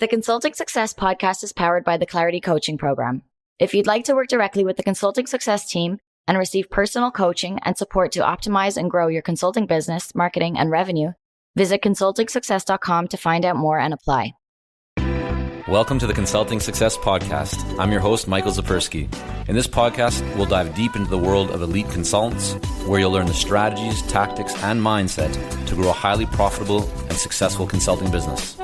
The Consulting Success podcast is powered by the Clarity Coaching Program. If you'd like to work directly with the Consulting Success team and receive personal coaching and support to optimize and grow your consulting business, marketing, and revenue, visit consultingsuccess.com to find out more and apply. Welcome to the Consulting Success Podcast. I'm your host, Michael Zapersky. In this podcast, we'll dive deep into the world of elite consultants, where you'll learn the strategies, tactics, and mindset to grow a highly profitable and successful consulting business.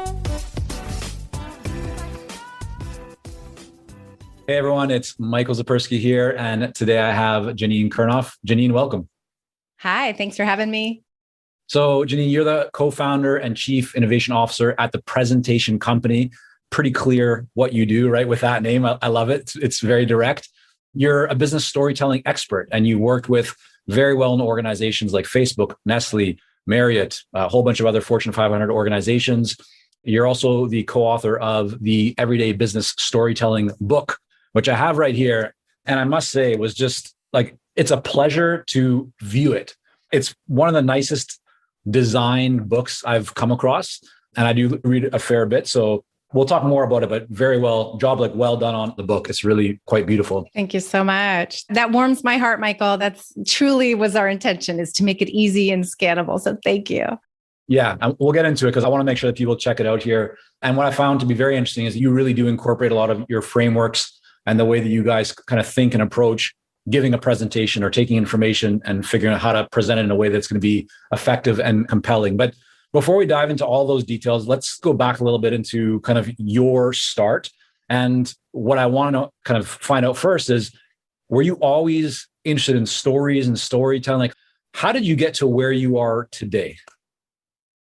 Hey everyone, it's Michael Zapersky here, and today I have Janine Kurnoff. Janine, welcome. Hi, thanks for having me. So Janine, you're the co-founder and chief innovation officer at the Presentation Company. Pretty clear what you do, right? With that name, I love it. It's very direct. You're a business storytelling expert, and you worked with very well-known organizations like Facebook, Nestle, Marriott, a whole bunch of other Fortune 500 organizations. You're also the co-author of the Everyday Business Storytelling book, which I have right here. And I must say, it was just like, it's a pleasure to view it. It's one of the nicest designed books I've come across. And I do read a fair bit. So we'll talk more about it, but very well done on the book. It's really quite beautiful. Thank you so much. That warms my heart, Michael. That's truly was our intention, is to make it easy and scannable. So thank you. Yeah, we'll get into it because I want to make sure that people check it out here. And what I found to be very interesting is you really do incorporate a lot of your frameworks and the way that you guys kind of think and approach giving a presentation or taking information and figuring out how to present it in a way that's going to be effective and compelling. But before we dive into all those details, let's go back a little bit into kind of your start. And what I want to kind of find out first is, were you always interested in stories and storytelling? Like, how did you get to where you are today?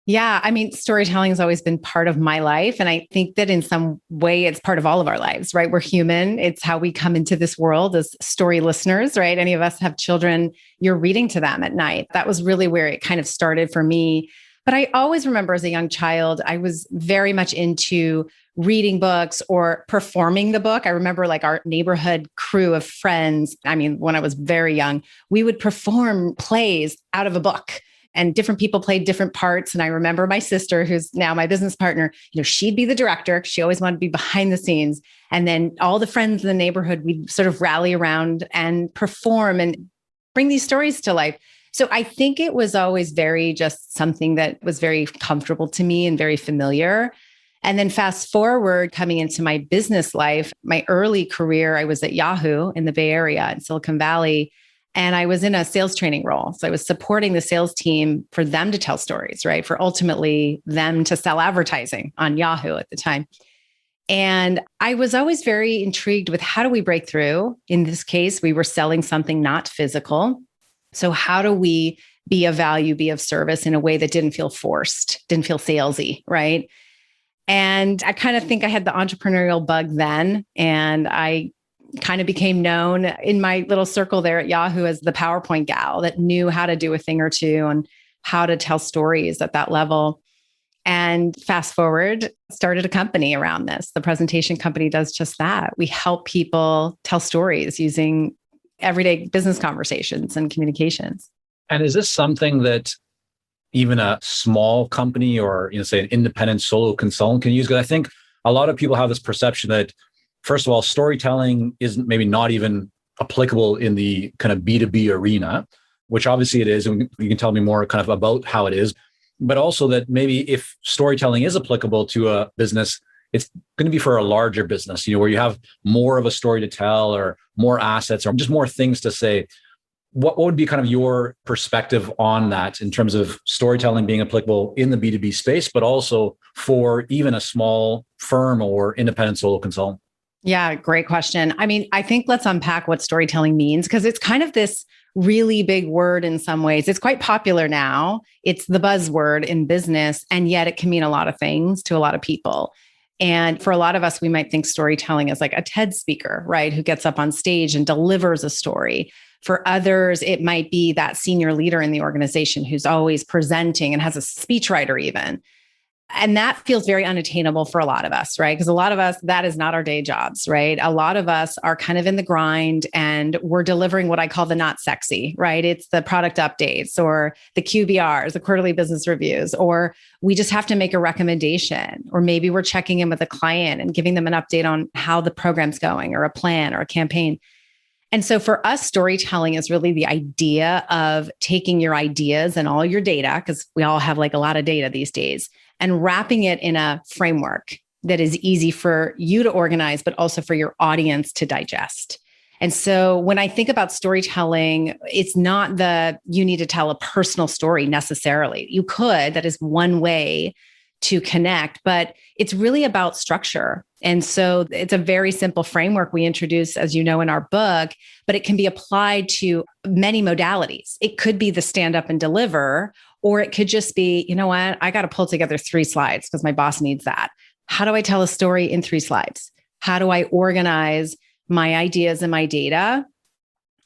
Yeah, I mean, storytelling has always been part of my life. And I think that in some way, it's part of all of our lives, right? We're human. It's how we come into this world as story listeners, right? Any of us have children, you're reading to them at night. That was really where it kind of started for me. But I always remember as a young child, I was very much into reading books or performing the book. I remember like our neighborhood crew of friends. I mean, when I was very young, we would perform plays out of a book. And different people played different parts. And I remember my sister, who's now my business partner, she'd be the director. She always wanted to be behind the scenes. And then all the friends in the neighborhood, we'd sort of rally around and perform and bring these stories to life. So I think it was always very just something that was very comfortable to me and very familiar. And then fast forward, coming into my business life, my early career, I was at Yahoo in the Bay Area in Silicon Valley. And I was in a sales training role. So I was supporting the sales team for them to tell stories, right? For ultimately them to sell advertising on Yahoo at the time. And I was always very intrigued with, how do we break through? In this case, we were selling something not physical. So how do we be of value, be of service in a way that didn't feel forced, didn't feel salesy, right? And I kind of think I had the entrepreneurial bug then. And I kind of became known in my little circle there at Yahoo as the PowerPoint gal that knew how to do a thing or two and how to tell stories at that level. And fast forward, started a company around this. The Presentation Company does just that. We help people tell stories using everyday business conversations and communications. And is this something that even a small company or, say an independent solo consultant can use? Because I think a lot of people have this perception that, first of all, storytelling is maybe not even applicable in the kind of B2B arena, which obviously it is. And you can tell me more kind of about how it is, but also that maybe if storytelling is applicable to a business, it's going to be for a larger business, where you have more of a story to tell or more assets or just more things to say. What would be kind of your perspective on that in terms of storytelling being applicable in the B2B space, but also for even a small firm or independent solo consultant? Yeah, great question. I mean, I think let's unpack what storytelling means, because it's kind of this really big word in some ways. It's quite popular now. It's the buzzword in business, and yet it can mean a lot of things to a lot of people. And for a lot of us, we might think storytelling is like a TED speaker, right? Who gets up on stage and delivers a story. For others, it might be that senior leader in the organization who's always presenting and has a speechwriter even. And that feels very unattainable for a lot of us, right? Because a lot of us, that is not our day jobs, right? A lot of us are kind of in the grind and we're delivering what I call the not sexy, right? It's the product updates or the QBRs, the quarterly business reviews, or we just have to make a recommendation, or maybe we're checking in with a client and giving them an update on how the program's going or a plan or a campaign. And so for us, storytelling is really the idea of taking your ideas and all your data, because we all have like a lot of data these days, and wrapping it in a framework that is easy for you to organize, but also for your audience to digest. And so when I think about storytelling, it's not you need to tell a personal story necessarily. You could, that is one way to connect, but it's really about structure. And so it's a very simple framework we introduce, as you know, in our book, but it can be applied to many modalities. It could be the stand up and deliver, or it could just be, you know what, I got to pull together 3 slides because my boss needs that. How do I tell a story in 3 slides? How do I organize my ideas and my data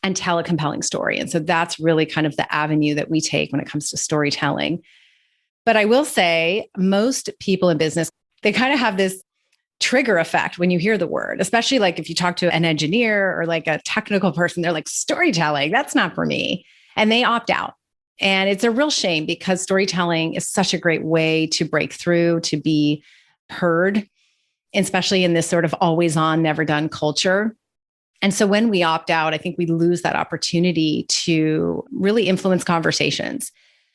and tell a compelling story? And so that's really kind of the avenue that we take when it comes to storytelling. But I will say most people in business, they kind of have this trigger effect when you hear the word, especially like if you talk to an engineer or like a technical person, they're like, storytelling, that's not for me. And they opt out. And it's a real shame because storytelling is such a great way to break through, to be heard, especially in this sort of always on, never done culture. And so when we opt out, I think we lose that opportunity to really influence conversations.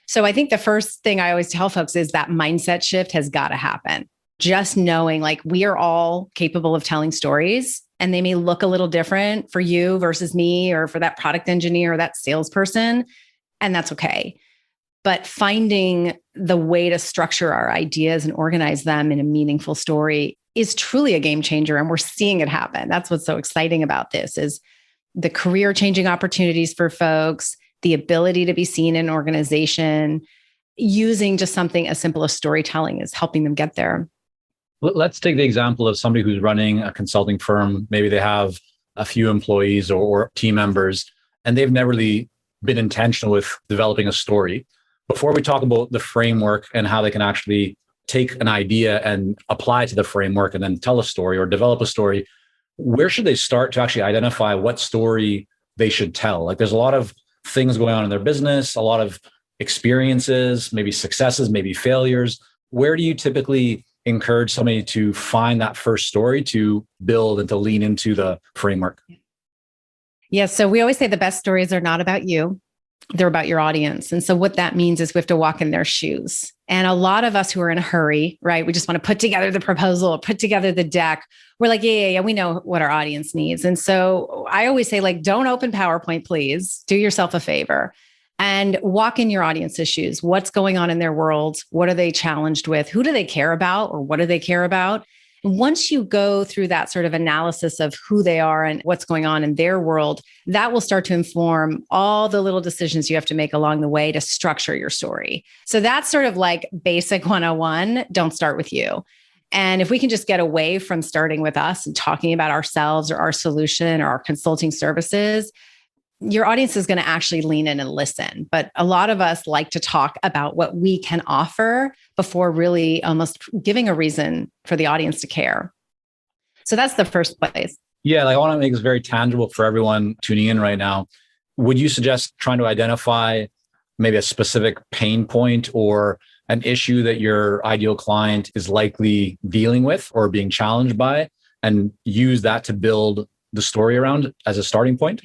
So I think the first thing I always tell folks is that mindset shift has got to happen. Just knowing like we are all capable of telling stories, and they may look a little different for you versus me, or for that product engineer or that salesperson. And that's okay. But finding the way to structure our ideas and organize them in a meaningful story is truly a game changer. And we're seeing it happen. That's what's so exciting about this is the career changing opportunities for folks, the ability to be seen in an organization, using just something as simple as storytelling is helping them get there. Let's take the example of somebody who's running a consulting firm. Maybe they have a few employees or team members, and they've never really been intentional with developing a story. Before we talk about the framework and how they can actually take an idea and apply it to the framework and then tell a story or develop a story, where should they start to actually identify what story they should tell? Like there's a lot of things going on in their business, a lot of experiences, maybe successes, maybe failures. Where do you typically encourage somebody to find that first story to build and to lean into the framework? Yeah. So we always say the best stories are not about you. They're about your audience. And so what that means is we have to walk in their shoes. And a lot of us who are in a hurry, right? We just want to put together the proposal, put together the deck. We're like, yeah, we know what our audience needs. And so I always say like, don't open PowerPoint, please. Do yourself a favor and walk in your audience's shoes. What's going on in their world? What are they challenged with? Who do they care about? Or what do they care about? Once you go through that sort of analysis of who they are and what's going on in their world, that will start to inform all the little decisions you have to make along the way to structure your story. So that's sort of like basic 101. Don't start with you. And if we can just get away from starting with us and talking about ourselves or our solution or our consulting services, your audience is going to actually lean in and listen. But a lot of us like to talk about what we can offer before really almost giving a reason for the audience to care. So that's the first place. Yeah, like I want to make this very tangible for everyone tuning in right now. Would you suggest trying to identify maybe a specific pain point or an issue that your ideal client is likely dealing with or being challenged by, and use that to build the story around as a starting point?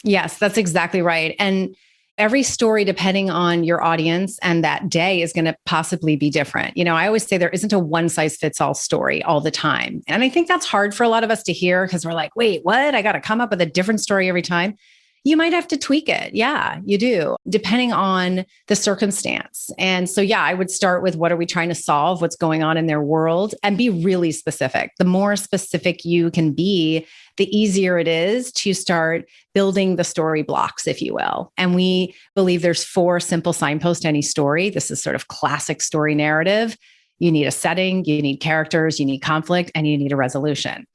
Yes, that's exactly right. And every story, depending on your audience and that day, is going to possibly be different. I always say there isn't a one size fits all story all the time. And I think that's hard for a lot of us to hear because we're like, wait, what? I got to come up with a different story every time. You might have to tweak it. Yeah, you do, depending on the circumstance. And so, yeah, I would start with what are we trying to solve? What's going on in their world? And be really specific. The more specific you can be, the easier it is to start building the story blocks, if you will. And we believe there's 4 simple signposts to any story. This is sort of classic story narrative. You need a setting, you need characters, you need conflict, and you need a resolution.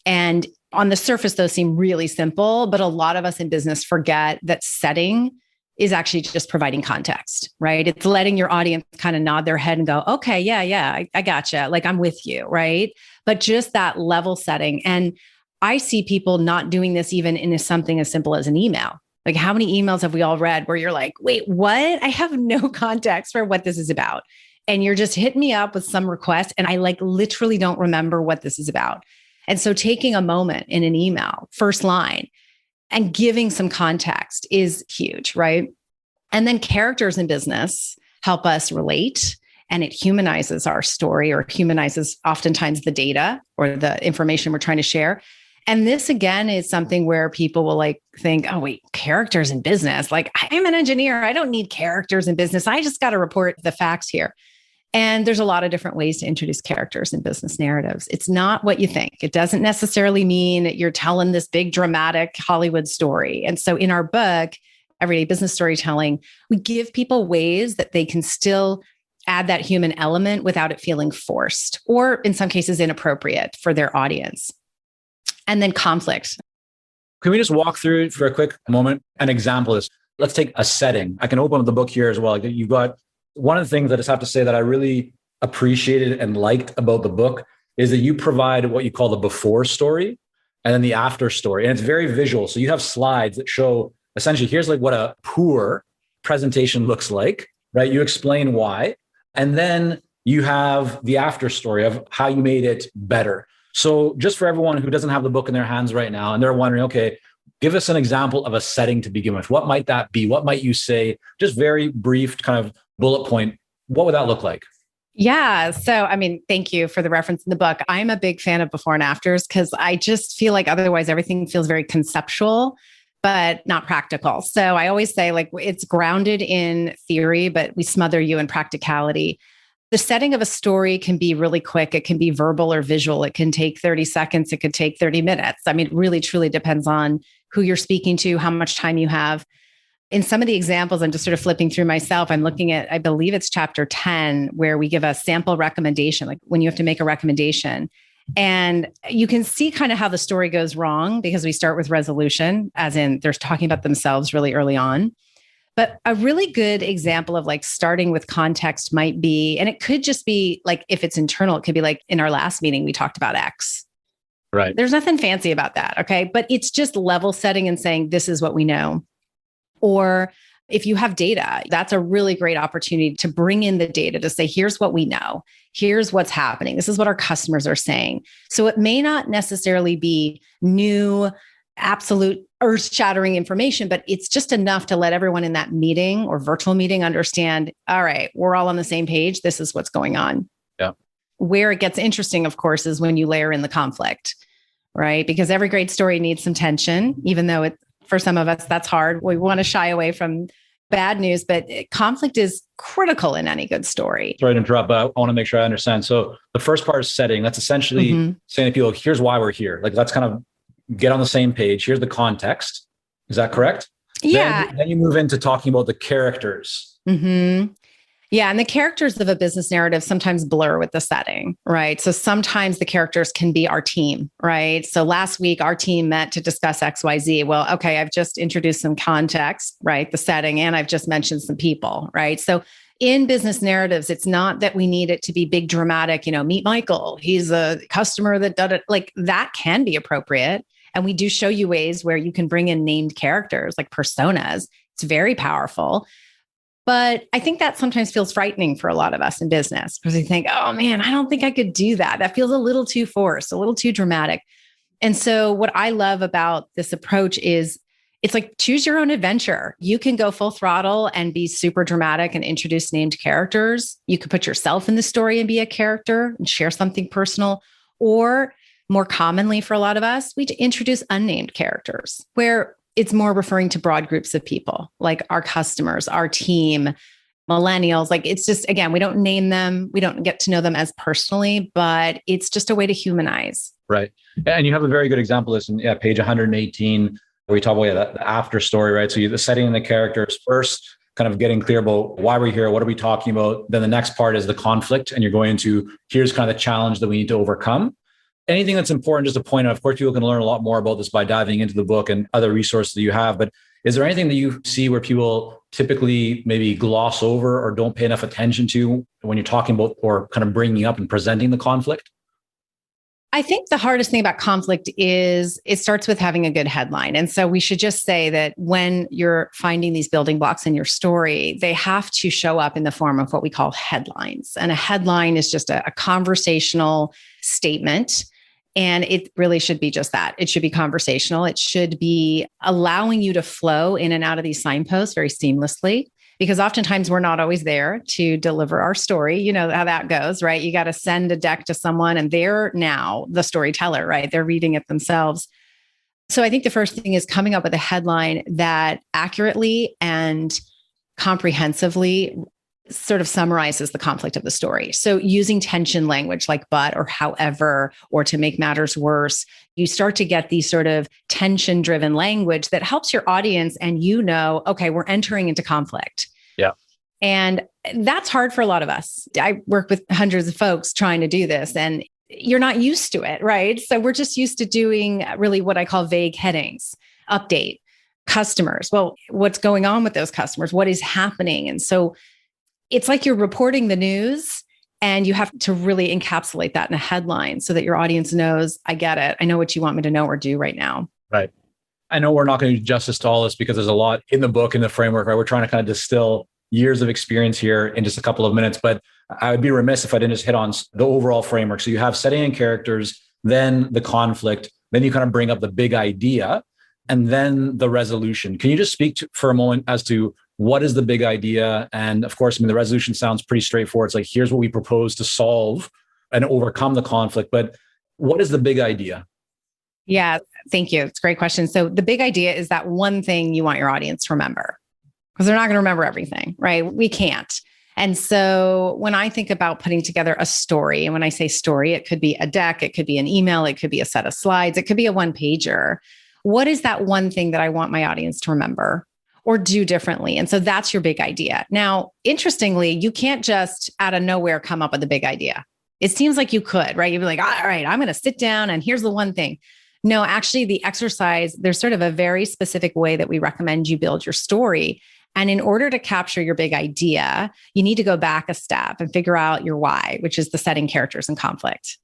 And on the surface, those seem really simple, but a lot of us in business forget that setting is actually just providing context, right? It's letting your audience kind of nod their head and go, okay, yeah, I gotcha. Like I'm with you, right? But just that level setting. And I see people not doing this even in something as simple as an email. Like how many emails have we all read where you're like, wait, what? I have no context for what this is about. And you're just hitting me up with some request. And I like literally don't remember what this is about. And so taking a moment in an email, first line, and giving some context is huge, right? And then characters in business help us relate, and it humanizes our story, or humanizes oftentimes the data or the information we're trying to share. And this again is something where people will like think, oh wait, characters in business. Like I'm an engineer. I don't need characters in business. I just got to report the facts here. And there's a lot of different ways to introduce characters in business narratives. It's not what you think. It doesn't necessarily mean that you're telling this big dramatic Hollywood story. And so in our book, Everyday Business Storytelling, we give people ways that they can still add that human element without it feeling forced, or in some cases inappropriate for their audience. And then conflict. Can we just walk through for a quick moment an example of this? Let's take a setting. I can open up the book here as well. You've got one of the things that I just have to say that I really appreciated and liked about the book is that you provide what you call the before story and then the after story. And it's very visual. So you have slides that show essentially, here's like what a poor presentation looks like, right? You explain why. And then you have the after story of how you made it better. So just for everyone who doesn't have the book in their hands right now, and they're wondering, okay, give us an example of a setting to begin with. What might that be? What might you say? Just very brief kind of bullet point. What would that look like? Yeah. So, I mean, thank you for the reference in the book. I'm a big fan of before and afters because I just feel like otherwise everything feels very conceptual, but not practical. So I always say like it's grounded in theory, but we smother you in practicality. The setting of a story can be really quick. It can be verbal or visual. It can take 30 seconds. It could take 30 minutes. I mean, it really, truly depends on who you're speaking to, how much time you have. In some of the examples, I'm just sort of flipping through myself. I'm looking at, I believe it's chapter 10, where we give a sample recommendation, like when you have to make a recommendation. And you can see kind of how the story goes wrong because we start with resolution, as in they're talking about themselves really early on. But a really good example of like starting with context might be, and it could just be like, if it's internal, it could be like in our last meeting, we talked about X. Right. There's nothing fancy about that. Okay. But it's just level setting and saying, this is what we know. Or if you have data, that's a really great opportunity to bring in the data to say, here's what we know. Here's what's happening. This is what our customers are saying. So it may not necessarily be new, absolute earth-shattering information, but it's just enough to let everyone in that meeting or virtual meeting understand, all right, we're all on the same page. This is what's going on. Yeah. Where it gets interesting, of course, is when you layer in the conflict, right? Because every great story needs some tension, even though for some of us, that's hard. We want to shy away from bad news, but conflict is critical in any good story. Sorry to interrupt, but I want to make sure I understand. So the first part is setting. That's essentially saying to people, here's why we're here. Like, let's kind of get on the same page. Here's the context. Is that correct? Yeah. Then you move into talking about the characters. Mm-hmm. Yeah. And the characters of a business narrative sometimes blur with the setting, right? So sometimes the characters can be our team, right? So last week, our team met to discuss XYZ. Well, okay, I've just introduced some context, right? The setting, and I've just mentioned some people, right? So in business narratives, it's not that we need it to be big, dramatic, meet Michael. He's a customer that does it. Like that can be appropriate. And we do show you ways where you can bring in named characters like personas. It's very powerful. But I think that sometimes feels frightening for a lot of us in business because we think, oh man, I don't think I could do that. That feels a little too forced, a little too dramatic. And so what I love about this approach is it's like choose your own adventure. You can go full throttle and be super dramatic and introduce named characters. You could put yourself in the story and be a character and share something personal. Or more commonly for a lot of us, we introduce unnamed characters where it's more referring to broad groups of people, like our customers, our team, millennials. Like it's just, again, we don't name them. We don't get to know them as personally, but it's just a way to humanize. Right. And you have a very good example of this in page 118, where we talk about the after story, right? So the setting and the characters first, kind of getting clear about why we're here. What are we talking about? Then the next part is the conflict. And you're going into, here's kind of the challenge that we need to overcome. Anything that's important, just to point out, of course, people can learn a lot more about this by diving into the book and other resources that you have. But is there anything that you see where people typically maybe gloss over or don't pay enough attention to when you're talking about or kind of bringing up and presenting the conflict? I think the hardest thing about conflict is it starts with having a good headline. And so we should just say that when you're finding these building blocks in your story, they have to show up in the form of what we call headlines. And a headline is just a conversational statement. And it really should be just that. It should be conversational. It should be allowing you to flow in and out of these signposts very seamlessly, because oftentimes we're not always there to deliver our story. You know how that goes, right? You got to send a deck to someone and they're now the storyteller, right? They're reading it themselves. So I think the first thing is coming up with a headline that accurately and comprehensively sort of summarizes the conflict of the story. So using tension language like but or however, or to make matters worse, you start to get these sort of tension-driven language that helps your audience and you know, okay, we're entering into conflict. Yeah. And that's hard for a lot of us. I work with hundreds of folks trying to do this and you're not used to it, right? So we're just used to doing really what I call vague headings, update, customers. Well, what's going on with those customers? What is happening? And so it's like you're reporting the news and you have to really encapsulate that in a headline so that your audience knows, I get it. I know what you want me to know or do right now. Right. I know we're not going to do justice to all this because there's a lot in the book, in the framework, right? We're trying to kind of distill years of experience here in just a couple of minutes, but I would be remiss if I didn't just hit on the overall framework. So you have setting and characters, then the conflict, then you kind of bring up the big idea, and then the resolution. Can you just speak for a moment as to what is the big idea? And of course, I mean, the resolution sounds pretty straightforward. It's like, here's what we propose to solve and overcome the conflict. But what is the big idea? Yeah, thank you. It's a great question. So the big idea is that one thing you want your audience to remember, because they're not going to remember everything, right? We can't. And so when I think about putting together a story, and when I say story, it could be a deck, it could be an email, it could be a set of slides, it could be a one-pager. What is that one thing that I want my audience to remember or do differently? And so that's your big idea. Now, interestingly, you can't just out of nowhere come up with a big idea. It seems like you could, right? You'd be like, all right, I'm going to sit down and here's the one thing. No, actually the exercise, there's sort of a very specific way that we recommend you build your story. And in order to capture your big idea, you need to go back a step and figure out your why, which is the setting, characters, and conflict.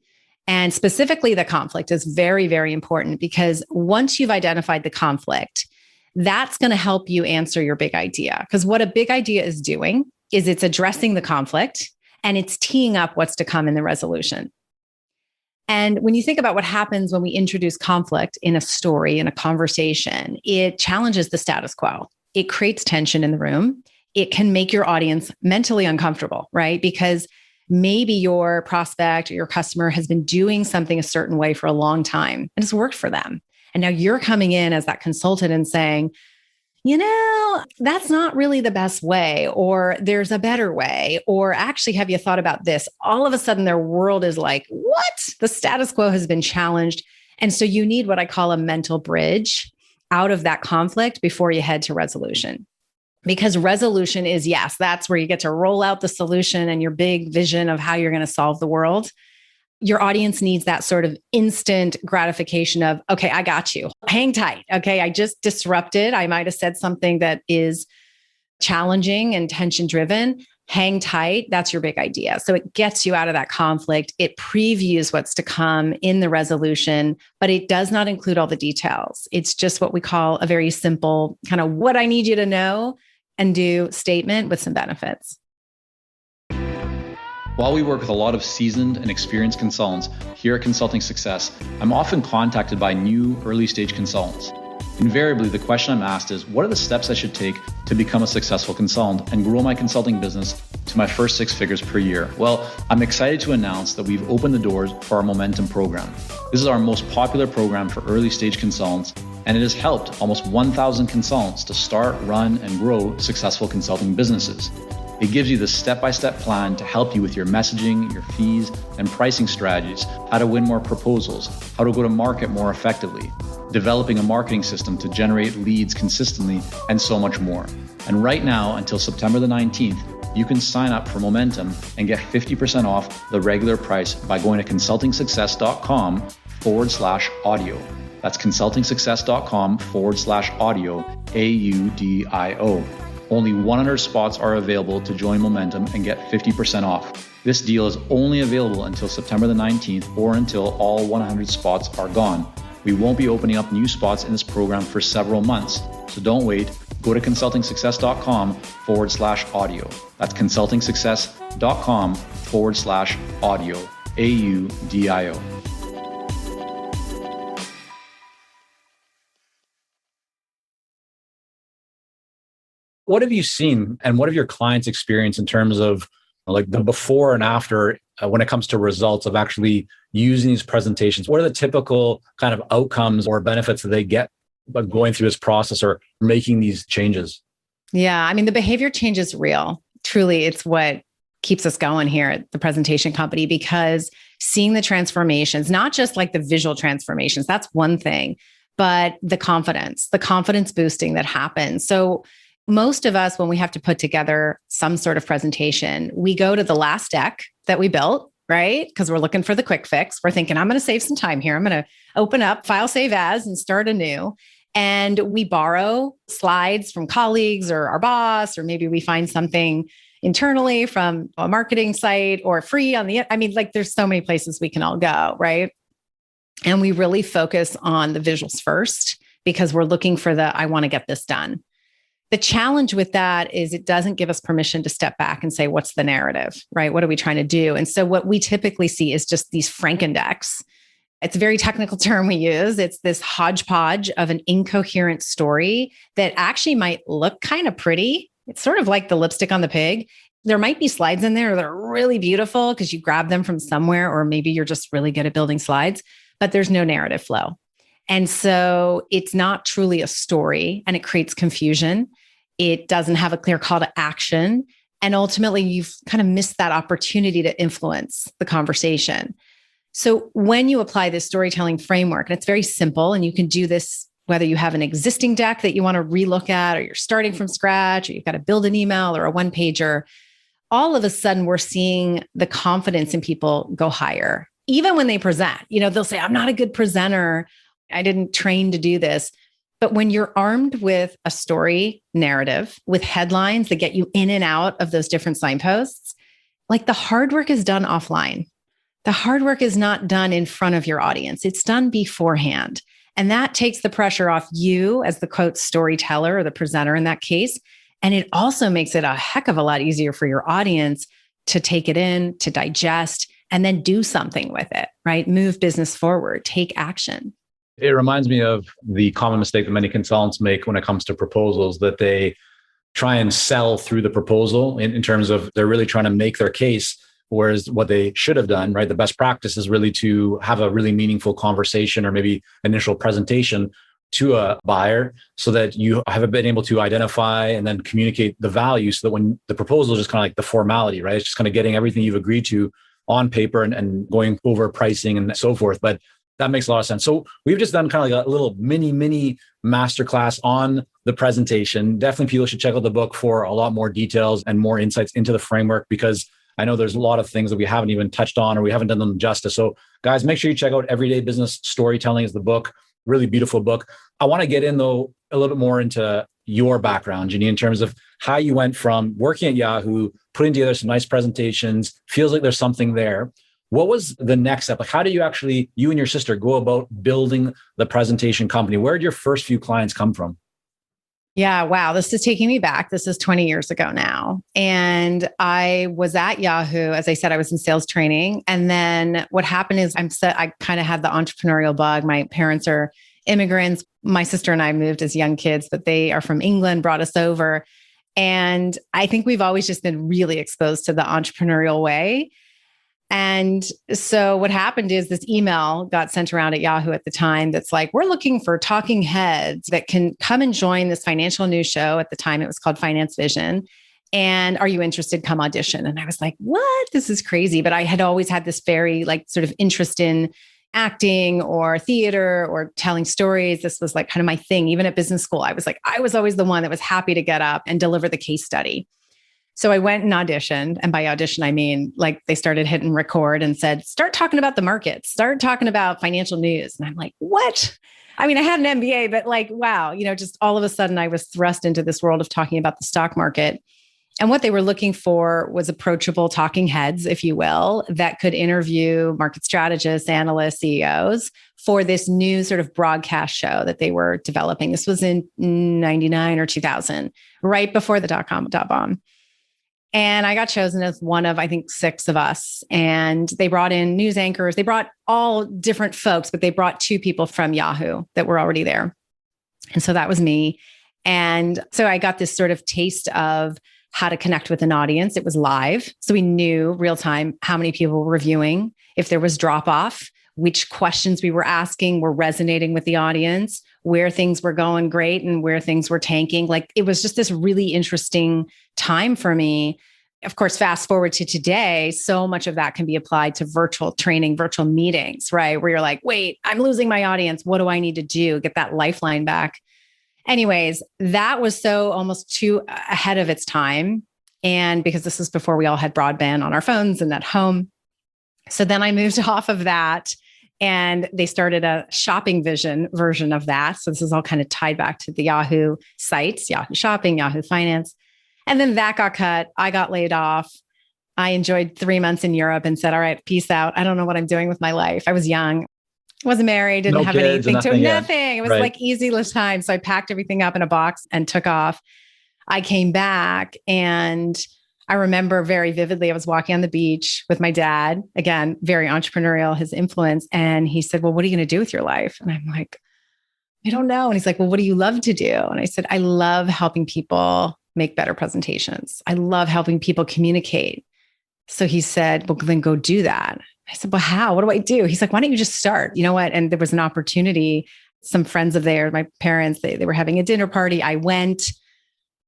And specifically the conflict is very, very important because once you've identified the conflict, that's going to help you answer your big idea. Because what a big idea is doing is it's addressing the conflict and it's teeing up what's to come in the resolution. And when you think about what happens when we introduce conflict in a story, in a conversation, it challenges the status quo. It creates tension in the room. It can make your audience mentally uncomfortable, right? Because maybe your prospect or your customer has been doing something a certain way for a long time and it's worked for them. And now you're coming in as that consultant and saying, you know, that's not really the best way, or there's a better way, or actually, have you thought about this? All of a sudden, their world is like, what? The status quo has been challenged. And so you need what I call a mental bridge out of that conflict before you head to resolution. Because resolution is, yes, that's where you get to roll out the solution and your big vision of how you're going to solve the world. Your audience needs that sort of instant gratification of, okay, I got you. Hang tight. Okay, I just disrupted. I might have said something that is challenging and tension driven. Hang tight. That's your big idea. So it gets you out of that conflict. It previews what's to come in the resolution, but it does not include all the details. It's just what we call a very simple kind of what I need you to know and do statement with some benefits. While we work with a lot of seasoned and experienced consultants here at Consulting Success, I'm often contacted by new early-stage consultants. Invariably, the question I'm asked is, what are the steps I should take to become a successful consultant and grow my consulting business to my first 6 figures per year? Well, I'm excited to announce that we've opened the doors for our Momentum program. This is our most popular program for early-stage consultants, and it has helped almost 1,000 consultants to start, run, and grow successful consulting businesses. It gives you the step-by-step plan to help you with your messaging, your fees, and pricing strategies, how to win more proposals, how to go to market more effectively, developing a marketing system to generate leads consistently, and so much more. And right now, until September the 19th, you can sign up for Momentum and get 50% off the regular price by going to consultingsuccess.com/audio. That's consultingsuccess.com/audio, AUDIO. Only 100 spots are available to join Momentum and get 50% off. This deal is only available until September the 19th or until all 100 spots are gone. We won't be opening up new spots in this program for several months, so don't wait. Go to consultingsuccess.com/audio. That's consultingsuccess.com/audio. AUDIO. What have you seen and what have your clients experienced in terms of like the before and after when it comes to results of actually using these presentations? What are the typical kind of outcomes or benefits that they get by going through this process or making these changes? Yeah, I mean, the behavior change is real. Truly, it's what keeps us going here at the presentation company, because seeing the transformations, not just like the visual transformations, that's one thing, but the confidence boosting that happens. So most of us, when we have to put together some sort of presentation, we go to the last deck that we built, right? Because we're looking for the quick fix. We're thinking, I'm going to save some time here. I'm going to open up, file, save as, and start anew. And we borrow slides from colleagues or our boss, or maybe we find something internally from a marketing site or free on the, I mean, like there's so many places we can all go, right? And we really focus on the visuals first because we're looking for I want to get this done. The challenge with that is it doesn't give us permission to step back and say, what's the narrative, right? What are we trying to do? And so what we typically see is just these Frankendex. It's a very technical term we use. It's this hodgepodge of an incoherent story that actually might look kind of pretty. It's sort of like the lipstick on the pig. There might be slides in there that are really beautiful because you grabbed them from somewhere, or maybe you're just really good at building slides, but there's no narrative flow. And so it's not truly a story, and it creates confusion. It doesn't have a clear call to action. And ultimately, you've kind of missed that opportunity to influence the conversation. So when you apply this storytelling framework, and it's very simple, and you can do this whether you have an existing deck that you want to relook at, or you're starting from scratch, or you've got to build an email or a one-pager, all of a sudden we're seeing the confidence in people go higher. Even when they present, they'll say, I'm not a good presenter. I didn't train to do this. But when you're armed with a story narrative, with headlines that get you in and out of those different signposts, like the hard work is done offline. The hard work is not done in front of your audience. It's done beforehand. And that takes the pressure off you as the quote storyteller or the presenter in that case. And it also makes it a heck of a lot easier for your audience to take it in, to digest, and then do something with it, right? Move business forward, take action. It reminds me of the common mistake that many consultants make when it comes to proposals, that they try and sell through the proposal in terms of they're really trying to make their case. Whereas what they should have done, right? The best practice is really to have a really meaningful conversation or maybe initial presentation to a buyer so that you have been able to identify and then communicate the value, so that when the proposal is just kind of like the formality, right? It's just kind of getting everything you've agreed to on paper and going over pricing and so forth. But that makes a lot of sense. So we've just done kind of like a little mini masterclass on the presentation. Definitely people should check out the book for a lot more details and more insights into the framework, because I know there's a lot of things that we haven't even touched on or we haven't done them justice. So guys, make sure you check out Everyday Business Storytelling is the book. Really beautiful book. I want to get in though a little bit more into your background, Janine, in terms of how you went from working at Yahoo, putting together some nice presentations, feels like there's something there. What was the next step? Like, how do you actually, you and your sister, go about building the presentation company? Where did your first few clients come from? Yeah, wow. This is taking me back. This is 20 years ago now. And I was at Yahoo. As I said, I was in sales training. And then what happened is I kind of had the entrepreneurial bug. My parents are immigrants. My sister and I moved as young kids, but they are from England, brought us over. And I think we've always just been really exposed to the entrepreneurial way. And so what happened is this email got sent around at Yahoo at the time that's like, we're looking for talking heads that can come and join this financial news show. At the time, it was called Finance Vision. And are you interested? Come audition. And I was like, what? This is crazy. But I had always had this very sort of interest in acting or theater or telling stories. This was like kind of my thing. Even at business school, I was always the one that was happy to get up and deliver the case study. So I went and auditioned. And by audition, I mean, like they started hitting record and said, start talking about the market, start talking about financial news. And I'm like, what? I mean, I had an MBA, but like, wow, just all of a sudden I was thrust into this world of talking about the stock market. And what they were looking for was approachable talking heads, if you will, that could interview market strategists, analysts, CEOs for this new sort of broadcast show that they were developing. This was in 99 or 2000, right before the dot-com bomb. And I got chosen as one of, I think, 6 of us. And they brought in news anchors. They brought all different folks, but they brought 2 people from Yahoo that were already there. And so that was me. And so I got this sort of taste of how to connect with an audience. It was live. So we knew real time how many people were viewing, if there was drop off, which questions we were asking were resonating with the audience, where things were going great and where things were tanking. Like it was just this really interesting time for me. Of course, fast forward to today, so much of that can be applied to virtual training, virtual meetings, right? Where you're like, wait, I'm losing my audience. What do I need to do? Get that lifeline back. Anyways, that was so almost too ahead of its time. And because this was before we all had broadband on our phones and at home. So then I moved off of that and they started a shopping vision version of that. So this is all kind of tied back to the Yahoo sites, Yahoo Shopping, Yahoo Finance. And then that got cut. I got laid off. I enjoyed 3 months in Europe and said, all right, peace out. I don't know what I'm doing with my life. I was young, wasn't married, didn't have anything to nothing. It was like easy time. So I packed everything up in a box and took off. I came back and I remember very vividly, I was walking on the beach with my dad, again, very entrepreneurial, his influence. And he said, well, what are you going to do with your life? And I'm like, I don't know. And he's like, well, what do you love to do? And I said, I love helping people make better presentations. I love helping people communicate. So he said, well, then go do that. I said, well, how? What do I do? He's like, why don't you just start? You know what? And there was an opportunity. Some friends of theirs, my parents, they were having a dinner party. I went.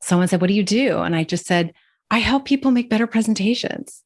Someone said, what do you do? And I just said, I help people make better presentations.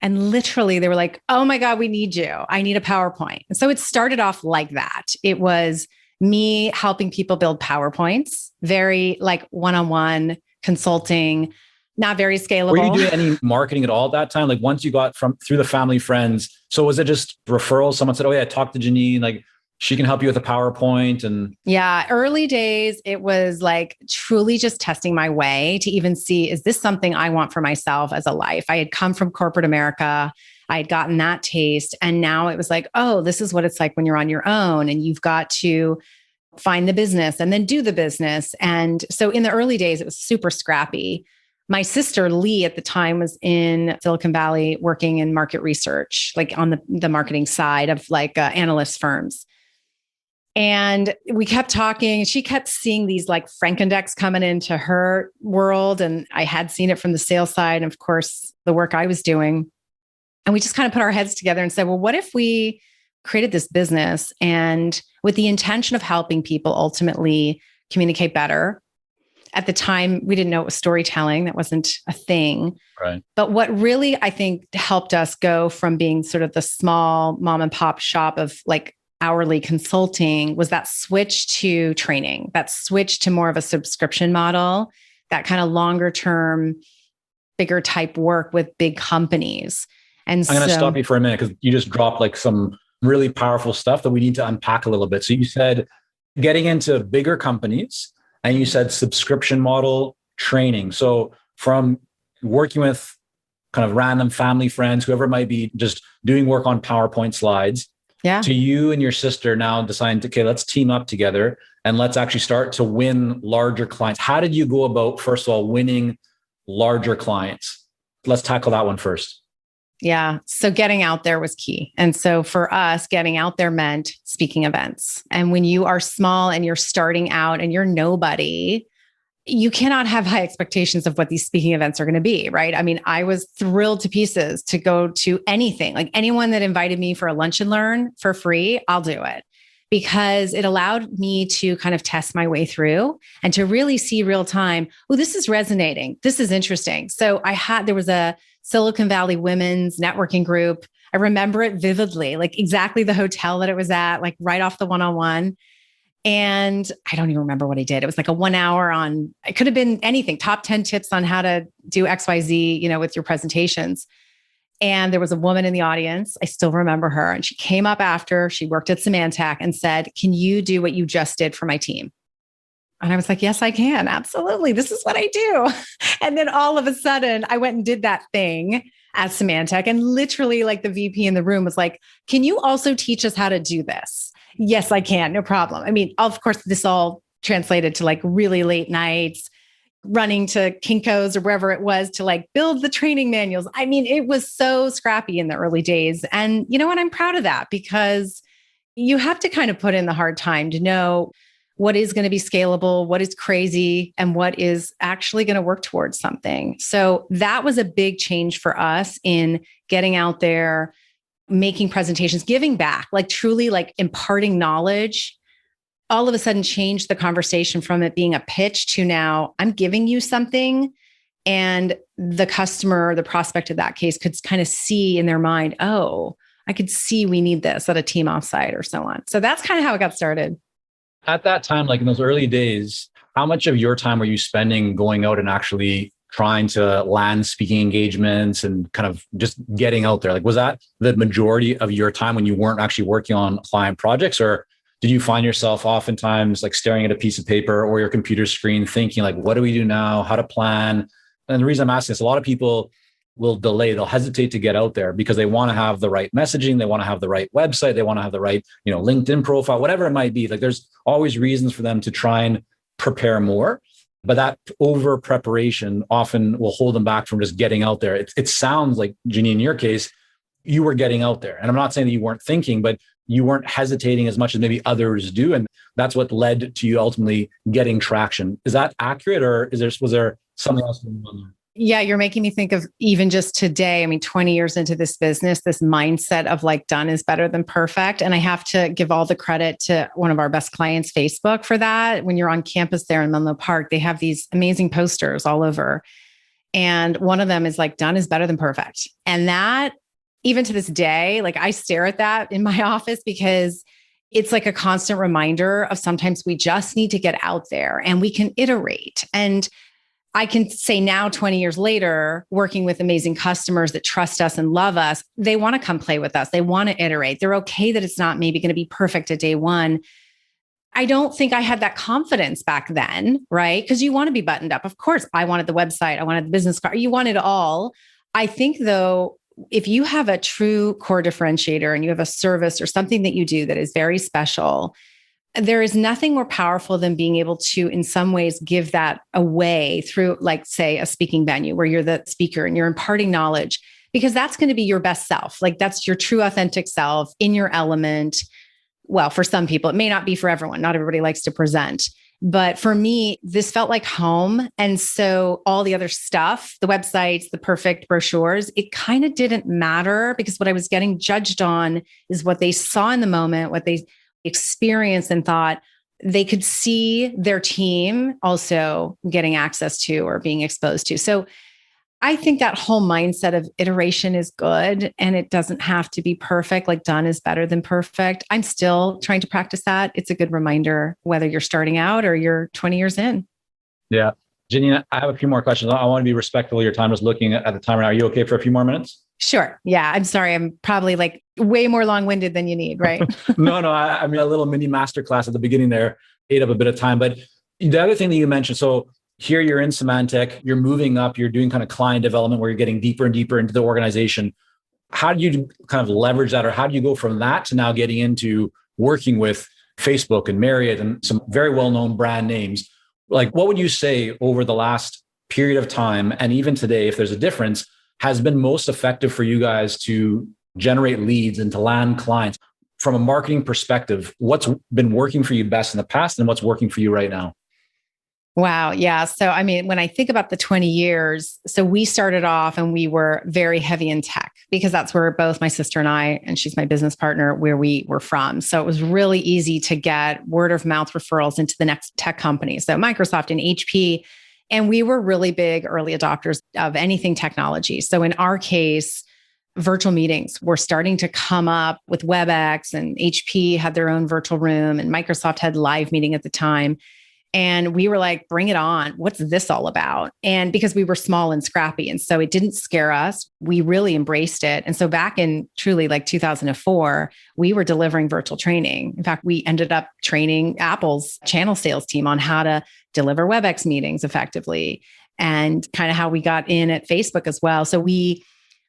And literally they were like, oh my God, we need you. I need a PowerPoint. And so it started off like that. It was me helping people build PowerPoints, very like one-on-one consulting, not very scalable. Were you doing any marketing at all at that time? Like once you got through the family, friends. So was it just referrals? Someone said, oh yeah, talk to Janine. Like she can help you with a PowerPoint. And yeah, early days, it was like truly just testing my way to even see, is this something I want for myself as a life? I had come from corporate America. I had gotten that taste. And now it was like, oh, this is what it's like when you're on your own and you've got to find the business and then do the business. And so in the early days, it was super scrappy. My sister, Lee, at the time was in Silicon Valley working in market research, like on the marketing side of like analyst firms. And we kept talking. She kept seeing these like Frankendecks coming into her world. And I had seen it from the sales side. And of course, the work I was doing. And we just kind of put our heads together and said, well, what if we created this business and with the intention of helping people ultimately communicate better? At the time, we didn't know it was storytelling. That wasn't a thing. Right. But what really, I think, helped us go from being sort of the small mom and pop shop of like hourly consulting was that switch to training, that switch to more of a subscription model, that kind of longer term, bigger type work with big companies. And I'm going to stop you for a minute because you just dropped like some really powerful stuff that we need to unpack a little bit. So you said getting into bigger companies and you said subscription model training. So from working with kind of random family friends, whoever it might be, just doing work on PowerPoint slides, to you and your sister now deciding to, okay, let's team up together and let's actually start to win larger clients. How did you go about, first of all, winning larger clients? Let's tackle that one first. Yeah. So getting out there was key. And so for us, getting out there meant speaking events. And when you are small and you're starting out and you're nobody, you cannot have high expectations of what these speaking events are going to be, right? I mean, I was thrilled to pieces to go to anything, like anyone that invited me for a lunch and learn for free, I'll do it. Because it allowed me to kind of test my way through and to really see real time, oh, this is resonating. This is interesting. So there was a Silicon Valley women's networking group. I remember it vividly, like exactly the hotel that it was at, like right off the 101. And I don't even remember what I did. It was like a 1 hour on, it could have been anything, top 10 tips on how to do XYZ, with your presentations. And there was a woman in the audience. I still remember her. And she came up after, she worked at Symantec, and said, "Can you do what you just did for my team?" And I was like, "Yes, I can. Absolutely. This is what I do." And then all of a sudden I went and did that thing at Symantec. And literally, like, the VP in the room was like, "Can you also teach us how to do this?" "Yes, I can. No problem." I mean, of course, this all translated to like really late nights, running to Kinko's or wherever it was to like build the training manuals. I mean, it was so scrappy in the early days. And you know what? I'm proud of that, because you have to kind of put in the hard time to know what is going to be scalable, what is crazy, and what is actually going to work towards something. So that was a big change for us in getting out there, making presentations, giving back, like truly like imparting knowledge. All of a sudden changed the conversation from it being a pitch to now I'm giving you something. And the customer, the prospect of that case, could kind of see in their mind, "Oh, I could see we need this at a team offsite," or so on. So that's kind of how it got started. At that time, like in those early days, how much of your time were you spending going out and actually trying to land speaking engagements and kind of just getting out there? Like, was that the majority of your time when you weren't actually working on client projects? Or did you find yourself oftentimes like staring at a piece of paper or your computer screen thinking like, what do we do now? How to plan? And the reason I'm asking is a lot of people will delay, they'll hesitate to get out there because they want to have the right messaging. They want to have the right website. They want to have the right, LinkedIn profile, whatever it might be. Like there's always reasons for them to try and prepare more, but that over preparation often will hold them back from just getting out there. It sounds like, Janine, in your case, you were getting out there. And I'm not saying that you weren't thinking, but you weren't hesitating as much as maybe others do. And that's what led to you ultimately getting traction. Is that accurate, or was there something else going on there? Yeah, you're making me think of even just today. I mean, 20 years into this business, this mindset of like done is better than perfect. And I have to give all the credit to one of our best clients, Facebook, for that. When you're on campus there in Menlo Park, they have these amazing posters all over. And one of them is like, done is better than perfect. And that, even to this day, like I stare at that in my office because it's like a constant reminder of sometimes we just need to get out there and we can iterate. And I can say now, 20 years later, working with amazing customers that trust us and love us, they want to come play with us. They want to iterate. They're okay that it's not maybe going to be perfect at day one. I don't think I had that confidence back then, right? Because you want to be buttoned up. Of course, I wanted the website. I wanted the business card. You want it all. I think though, if you have a true core differentiator and you have a service or something that you do that is very special, there is nothing more powerful than being able to, in some ways, give that away through, like, say, a speaking venue where you're the speaker and you're imparting knowledge, because that's going to be your best self. Like that's your true, authentic self in your element. Well, for some people, it may not be for everyone. Not everybody likes to present. But for me, this felt like home. And so all the other stuff, the websites, the perfect brochures, it kind of didn't matter because what I was getting judged on is what they saw in the moment, what they experienced and thought they could see their team also getting access to or being exposed to. So I think that whole mindset of iteration is good and it doesn't have to be perfect. Like done is better than perfect. I'm still trying to practice that. It's a good reminder whether you're starting out or you're 20 years in. Yeah. Janine, I have a few more questions. I want to be respectful of your time. Just looking at the timer now. Are you okay for a few more minutes? Sure. Yeah. I'm sorry. I'm probably like way more long-winded than you need, right? No. I mean, a little mini masterclass at the beginning there ate up a bit of time. But the other thing that you mentioned, so here you're in Symantec, you're moving up, you're doing kind of client development where you're getting deeper and deeper into the organization. How do you kind of leverage that, or how do you go from that to now getting into working with Facebook and Marriott and some very well-known brand names? Like, what would you say over the last period of time, and even today, if there's a difference, has been most effective for you guys to generate leads and to land clients? From a marketing perspective, what's been working for you best in the past and what's working for you right now? Wow. Yeah. So, I mean, when I think about the 20 years, so we started off and we were very heavy in tech because that's where both my sister and I, and she's my business partner, where we were from. So it was really easy to get word of mouth referrals into the next tech company. So Microsoft and HP, and we were really big early adopters of anything technology. So in our case, virtual meetings were starting to come up with WebEx, and HP had their own virtual room, and Microsoft had live meeting at the time. And we were like, bring it on. What's this all about? And because we were small and scrappy. And so it didn't scare us. We really embraced it. And so back in truly like 2004, we were delivering virtual training. In fact, we ended up training Apple's channel sales team on how to deliver WebEx meetings effectively, and kind of how we got in at Facebook as well. So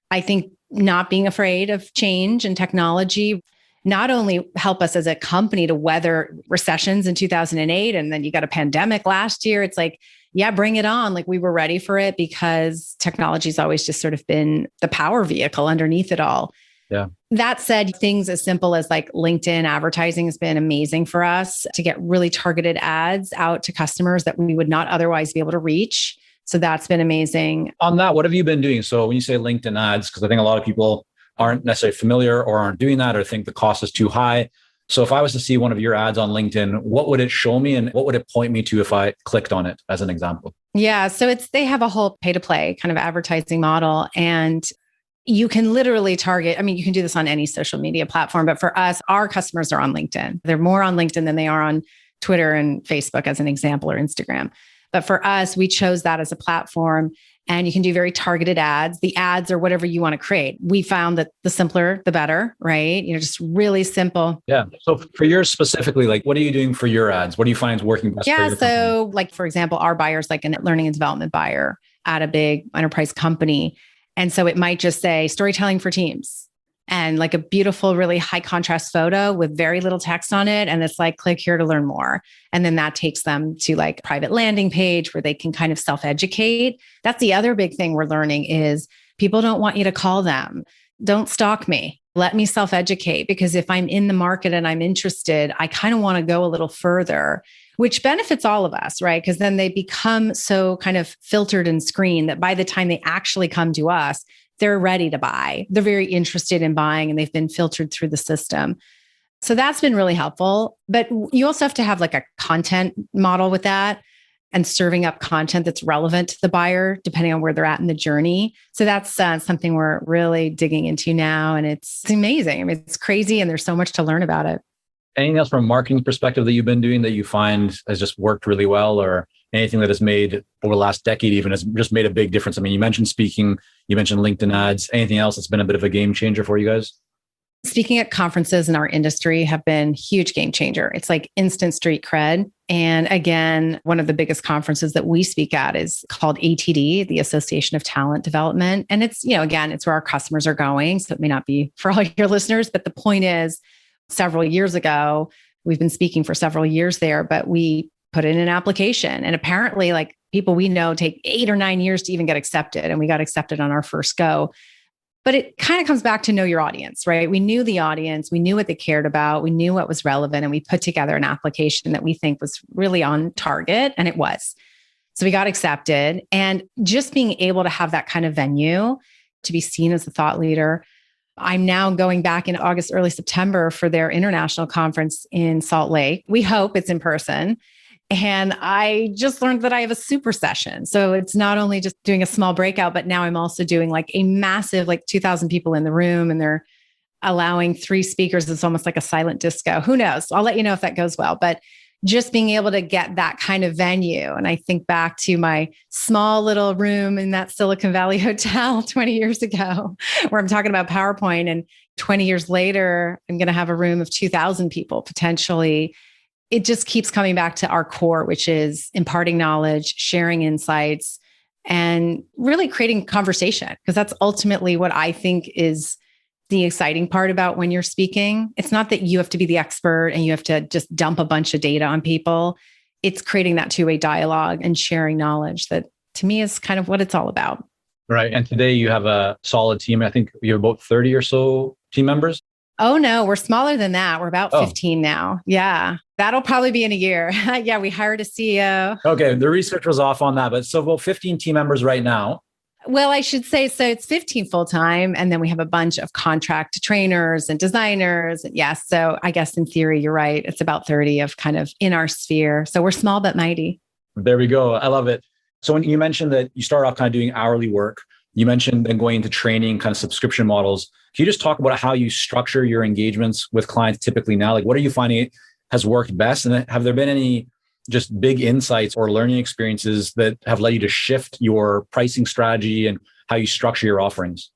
I think not being afraid of change and technology not only help us as a company to weather recessions in 2008, and then you got a pandemic last year. It's like, yeah, bring it on. Like we were ready for it because technology's always just sort of been the power vehicle underneath it all. Yeah. That said, things as simple as like LinkedIn advertising has been amazing for us to get really targeted ads out to customers that we would not otherwise be able to reach. So that's been amazing. On that, what have you been doing? So when you say LinkedIn ads, because I think a lot of people aren't necessarily familiar or aren't doing that or think the cost is too high. So if I was to see one of your ads on LinkedIn, what would it show me and what would it point me to if I clicked on it as an example? Yeah. So they have a whole pay to play kind of advertising model, and you can literally target. I mean, you can do this on any social media platform, but for us, our customers are on LinkedIn. They're more on LinkedIn than they are on Twitter and Facebook as an example, or Instagram. But for us, we chose that as a platform, and you can do very targeted ads. The ads are whatever you want to create. We found that the simpler, the better, right? Just really simple. Yeah. So for yours specifically, like what are you doing for your ads? What do you find is working best for your company? So like, for example, our buyer's like a learning and development buyer at a big enterprise company. And so it might just say storytelling for teams, and like a beautiful, really high contrast photo with very little text on it. And it's like, click here to learn more. And then that takes them to like a private landing page where they can kind of self-educate. That's the other big thing we're learning is people don't want you to call them. Don't stalk me. Let me self-educate, because if I'm in the market and I'm interested, I kind of want to go a little further, which benefits all of us, right? Because then they become so kind of filtered and screened that by the time they actually come to us, they're ready to buy. They're very interested in buying, and they've been filtered through the system. So that's been really helpful. But you also have to have like a content model with that, and serving up content that's relevant to the buyer, depending on where they're at in the journey. So that's something we're really digging into now. And it's amazing. I mean, it's crazy, and there's so much to learn about it. Anything else from a marketing perspective that you've been doing that you find has just worked really well, or anything that has made over the last decade even has just made a big difference? I mean, you mentioned speaking, you mentioned LinkedIn ads. Anything else that's been a bit of a game changer for you guys? Speaking at conferences in our industry have been huge game changer. It's like instant street cred. And again, one of the biggest conferences that we speak at is called ATD, the Association of Talent Development. And it's, again, it's where our customers are going. So it may not be for all your listeners, but the point is, several years ago, we've been speaking for several years there, but we put in an application. And apparently, like, people we know take 8 or 9 years to even get accepted. And we got accepted on our first go. But it kind of comes back to know your audience, right? We knew the audience, we knew what they cared about, we knew what was relevant, and we put together an application that we think was really on target, and it was. So we got accepted, and just being able to have that kind of venue to be seen as a thought leader. I'm now going back in August, early September for their international conference in Salt Lake. We hope it's in person. And I just learned that I have a super session. So it's not only just doing a small breakout, but now I'm also doing like a massive, like 2,000 people in the room, and they're allowing 3 speakers. It's almost like a silent disco. Who knows? I'll let you know if that goes well. But just being able to get that kind of venue. And I think back to my small little room in that Silicon Valley hotel 20 years ago, where I'm talking about PowerPoint, and 20 years later, I'm going to have a room of 2,000 people potentially. It just keeps coming back to our core, which is imparting knowledge, sharing insights, and really creating conversation, because that's ultimately what I think is the exciting part about when you're speaking. It's not that you have to be the expert and you have to just dump a bunch of data on people. It's creating that two-way dialogue and sharing knowledge that, to me, is kind of what it's all about. Right. And today you have a solid team. I think you have about 30 or so team members. Oh, no, we're smaller than that. We're about 15 now. Yeah. That'll probably be in a year. Yeah. We hired a CEO. Okay. The research was off on that, but so about 15 team members right now. Well, I should say, so it's 15 full-time, and then we have a bunch of contract trainers and designers. Yes. So I guess in theory, you're right. It's about 30 of kind of in our sphere. So we're small, but mighty. There we go. I love it. So when you mentioned that you start off kind of doing hourly work, You mentioned then going into training, kind of subscription models. Can you just talk about how you structure your engagements with clients typically now? Like, what are you finding has worked best? And have there been any just big insights or learning experiences that have led you to shift your pricing strategy and how you structure your offerings?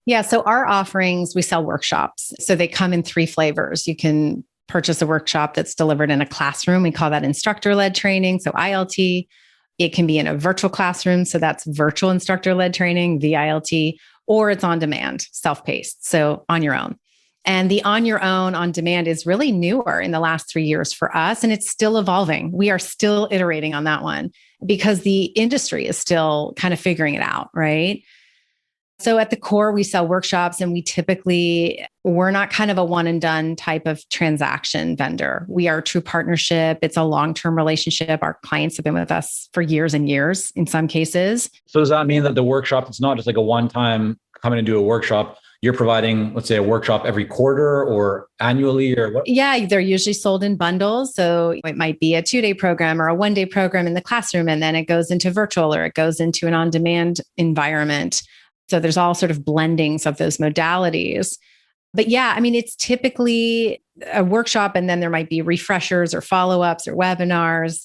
Yeah. So our offerings, we sell workshops. So they come in 3 flavors. You can purchase a workshop that's delivered in a classroom. We call that instructor-led training. So ILT. It can be in a virtual classroom. So that's virtual instructor-led training, VILT, or it's on demand, self-paced. So on your own. And the on your own, on demand is really newer in the last 3 years for us. And it's still evolving. We are still iterating on that one because the industry is still kind of figuring it out, right? So at the core, we sell workshops, and we're not kind of a one and done type of transaction vendor. We are a true partnership. It's a long-term relationship. Our clients have been with us for years and years in some cases. So does that mean that the workshop, it's not just like a one-time come in and do a workshop? You're providing, let's say, a workshop every quarter or annually or what? Yeah, they're usually sold in bundles. So it might be a 2-day program or a 1-day program in the classroom, and then it goes into virtual or it goes into an on-demand environment. So there's all sort of blendings of those modalities. But yeah, I mean, it's typically a workshop, and then there might be refreshers or follow-ups or webinars.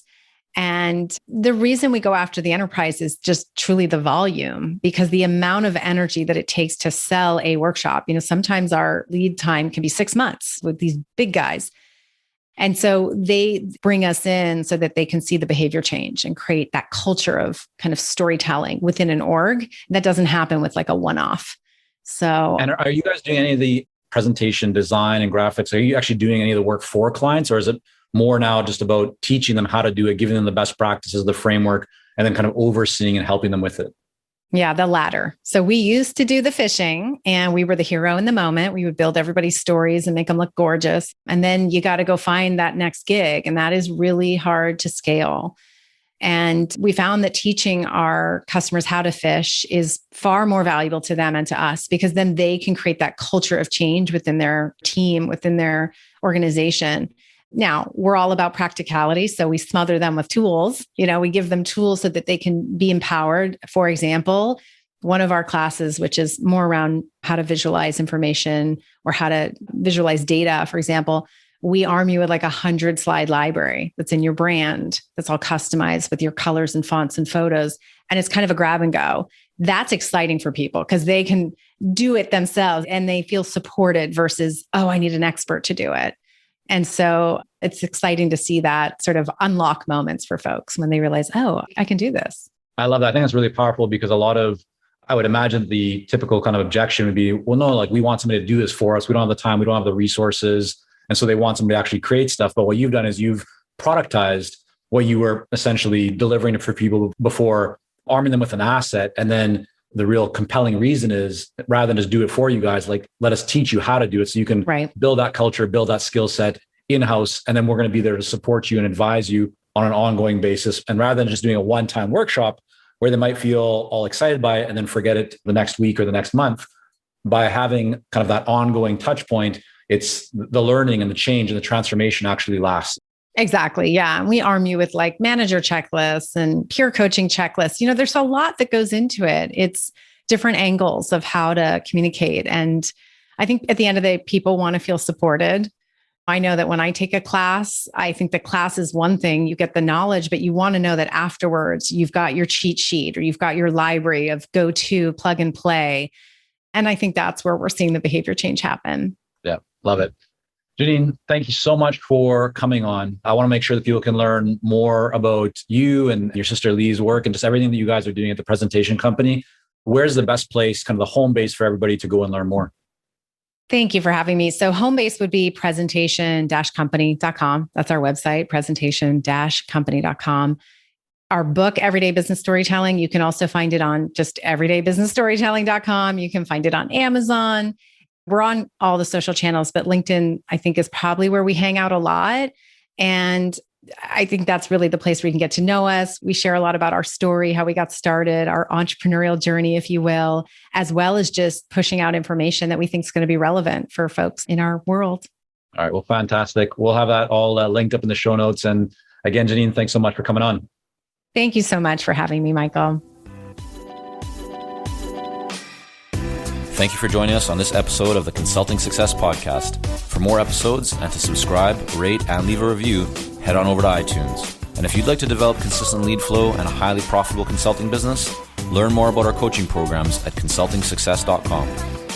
And the reason we go after the enterprise is just truly the volume, because the amount of energy that it takes to sell a workshop, sometimes our lead time can be 6 months with these big guys. And so they bring us in so that they can see the behavior change and create that culture of kind of storytelling within an org. That doesn't happen with like a one-off. So, and are you guys doing any of the presentation design and graphics? Are you actually doing any of the work for clients, or is it more now just about teaching them how to do it, giving them the best practices, the framework, and then kind of overseeing and helping them with it? Yeah, the latter. So we used to do the fishing, and we were the hero in the moment. We would build everybody's stories and make them look gorgeous. And then you got to go find that next gig. And that is really hard to scale. And we found that teaching our customers how to fish is far more valuable to them and to us, because then they can create that culture of change within their team, within their organization. Now, we're all about practicality. So we smother them with tools. We give them tools so that they can be empowered. For example, one of our classes, which is more around how to visualize information or how to visualize data, for example, we arm you with like 100-slide library that's in your brand, that's all customized with your colors and fonts and photos. And it's kind of a grab and go. That's exciting for people because they can do it themselves and they feel supported versus, oh, I need an expert to do it. And so it's exciting to see that sort of unlock moments for folks when they realize, oh, I can do this. I love that. I think that's really powerful because I would imagine the typical kind of objection would be, well, no, like we want somebody to do this for us. We don't have the time. We don't have the resources. And so they want somebody to actually create stuff. But what you've done is you've productized what you were essentially delivering for people before, arming them with an asset. And then the real compelling reason is, rather than just do it for you guys, like let us teach you how to do it so you can build that culture, build that skill set in-house. And then we're going to be there to support you and advise you on an ongoing basis. And rather than just doing a one-time workshop where they might feel all excited by it and then forget it the next week or the next month, by having kind of that ongoing touch point, it's the learning and the change and the transformation actually lasts. Exactly. Yeah. And we arm you with like manager checklists and peer coaching checklists. There's a lot that goes into it. It's different angles of how to communicate. And I think at the end of the day, people want to feel supported. I know that when I take a class, I think the class is one thing, you get the knowledge, but you want to know that afterwards you've got your cheat sheet or you've got your library of go-to plug and play. And I think that's where we're seeing the behavior change happen. Yeah. Love it. Janine, thank you so much for coming on. I want to make sure that people can learn more about you and your sister Lee's work and just everything that you guys are doing at the presentation company. Where's the best place, kind of the home base for everybody to go and learn more? Thank you for having me. So home base would be presentation-company.com. That's our website, presentation-company.com. Our book, Everyday Business Storytelling, you can also find it on just everydaybusinessstorytelling.com. You can find it on Amazon. We're on all the social channels, but LinkedIn, I think, is probably where we hang out a lot. And I think that's really the place where you can get to know us. We share a lot about our story, how we got started, our entrepreneurial journey, if you will, as well as just pushing out information that we think is going to be relevant for folks in our world. All right. Well, fantastic. We'll have that all linked up in the show notes. And again, Janine, thanks so much for coming on. Thank you so much for having me, Michael. Thank you for joining us on this episode of the Consulting Success Podcast. For more episodes and to subscribe, rate, and leave a review, head on over to iTunes. And if you'd like to develop consistent lead flow and a highly profitable consulting business, learn more about our coaching programs at consultingsuccess.com.